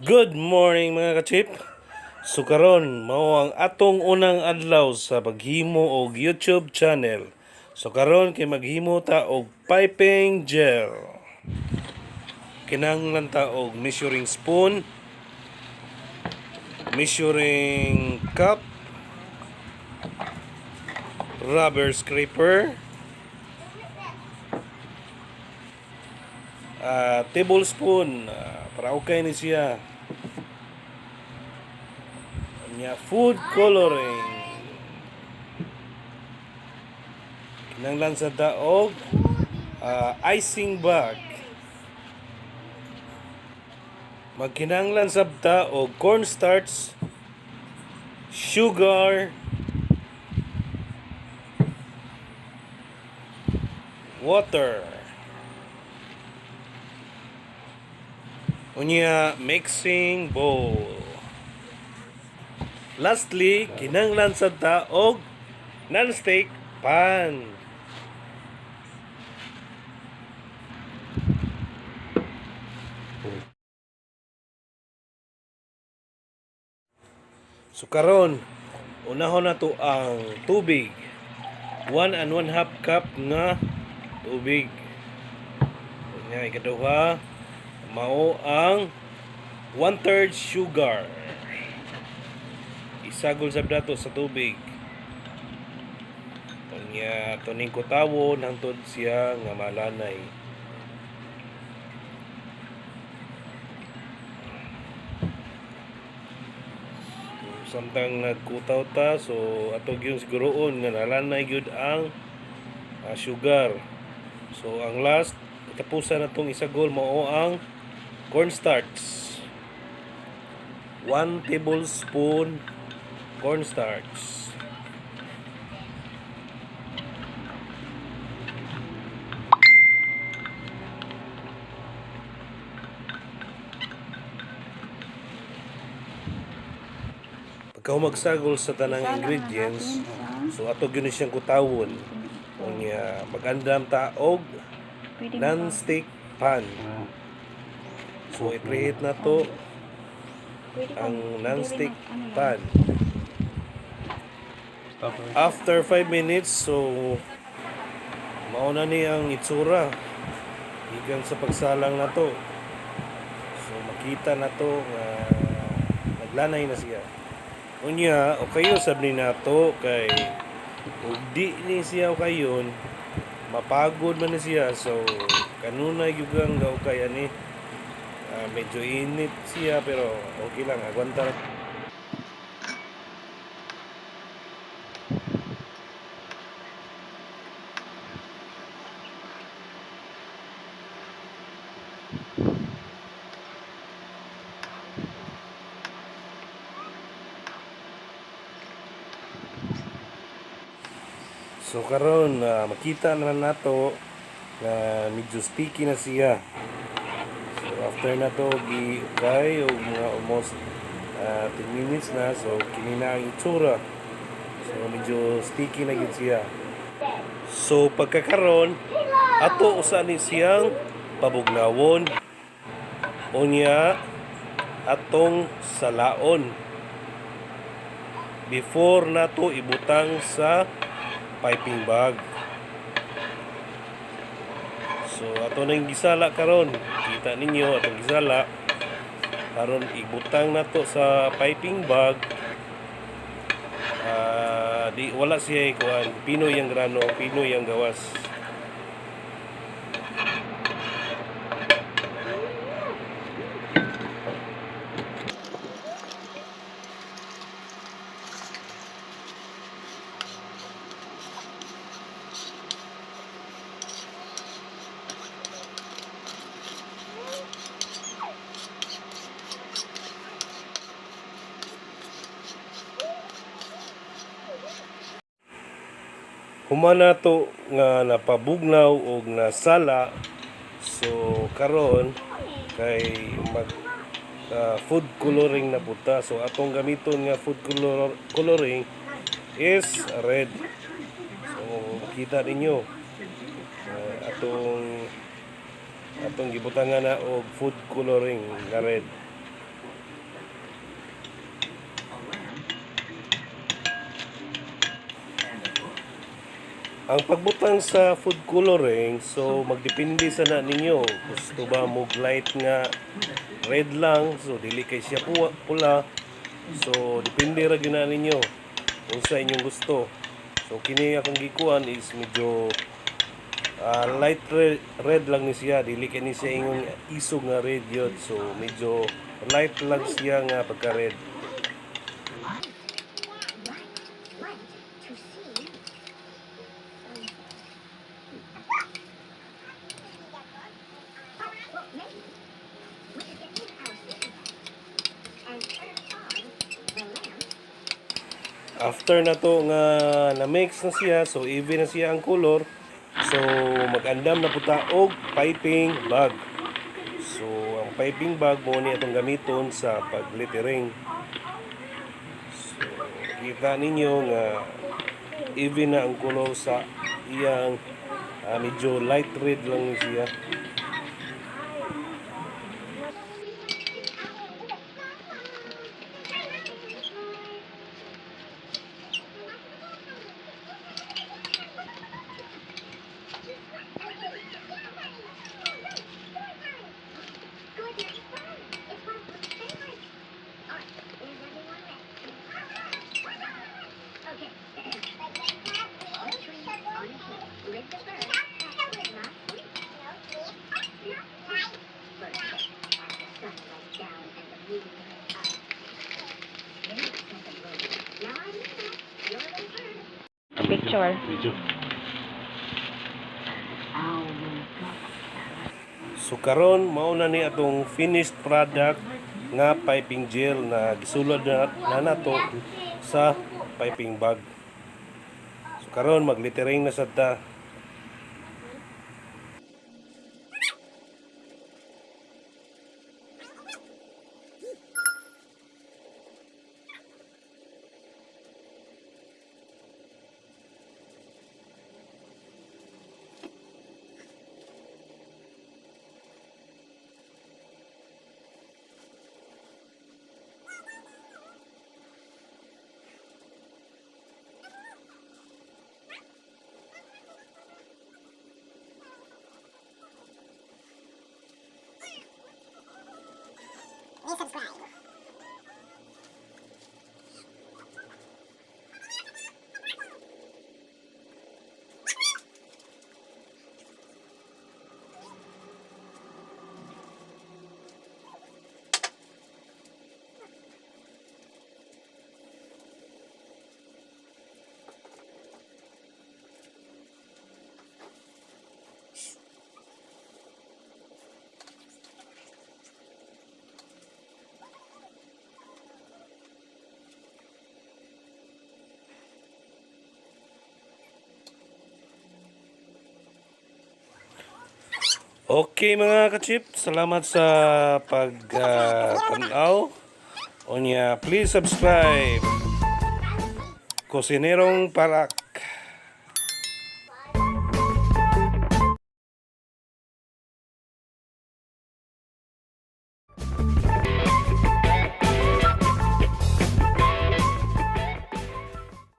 Good morning mga ka-chip. So karon mao ang atong unang adlaw sa paghimo og YouTube channel. So karon kay maghimo ta og piping gel. Kinahanglan ta og measuring spoon, measuring cup, rubber scraper, tablespoon para okay ni siya. Food coloring. Kinahanglan sa daog icing bag. Magkinahanglan sabta og cornstarch, sugar, water. Unya mixing bowl. Lastly, kinahanglan sabta og non-stick pan. So karon, unahon na to ang tubig. 1 and 1/2 cup nga tubig. Unya ikaduha, mao ang 1/3 sugar. Isagol sab dato sa tubig. Unya tuning kutawon hangtod siya nga malanay. Samtang nagkutaw ta, so atog yung siguroon nga nalanay gyud ang sugar. So ang last katapusan natong isagol mao ang cornstarch. 1 tablespoon cornstarch. Pagka magsagol sa tanang ingredients, so ato gyud siyang kutawon. Unya magandam ta og non-stick pan. So i-preheat na to ang non-stick pan. After 5 minutes, so mauna ni ang itsura gikan sa pagsalang na to. So makita na to nga naglanay na siya. Unya, okayo sab ni nato kay ug di ni siya okayon, mapagod man ni siya. So kanunay gyud ang gaukay ani. Medyo init siya pero okay lang, agwanta. So karon makita na nato na medyo sticky na siya. So after na to giukay og mga almost 10 minutes na, so kini na ang itsura. So medyo sticky na gid siya. So pagkakaron ato usa ni siyang pabugnawon. Unya atong salaon before nato ibutang sa piping bag. So ato nang gisala karon, kita ninyo atong gisala karon ibutang nato sa piping bag. Di wala siya kuan, Pinoy ang grano, Pinoy ang gawas. Humana to nga napabugnaw og nasala. So karon kay mag food coloring na buta. So atong gamiton nga food coloring is red. So makita ninyo atong gibutangan na og food coloring nga red. Ang pagbutang sa food coloring, so magdepende sa na ninyo. Gusto ba mo light nga red lang, so dili kay siya pula. So depende ra gyud na ninyo kung sa inyong gusto. So kini akong gikuan is medyo light red lang ni siya, dili kay ni siya ingon isog nga red yun. So medyo light lang siya nga pagka red. After na to nga na-mix na siya, so even na siya ang color, so mag-andam na puta og piping bag. So ang piping bag mo ni atong gamiton sa pag-lettering. So kita ninyo nga even na ang color sa iyang medyo light red lang siya. Picture. So karon mao na ni atong finished product nga piping gel na gisulod na nato sa piping bag. So karon mag-lettering na sad ta. Please subscribe. Okay mga ka-chip, salamat sa pag-tanaw. Onya, please subscribe. Kusinerong Parak.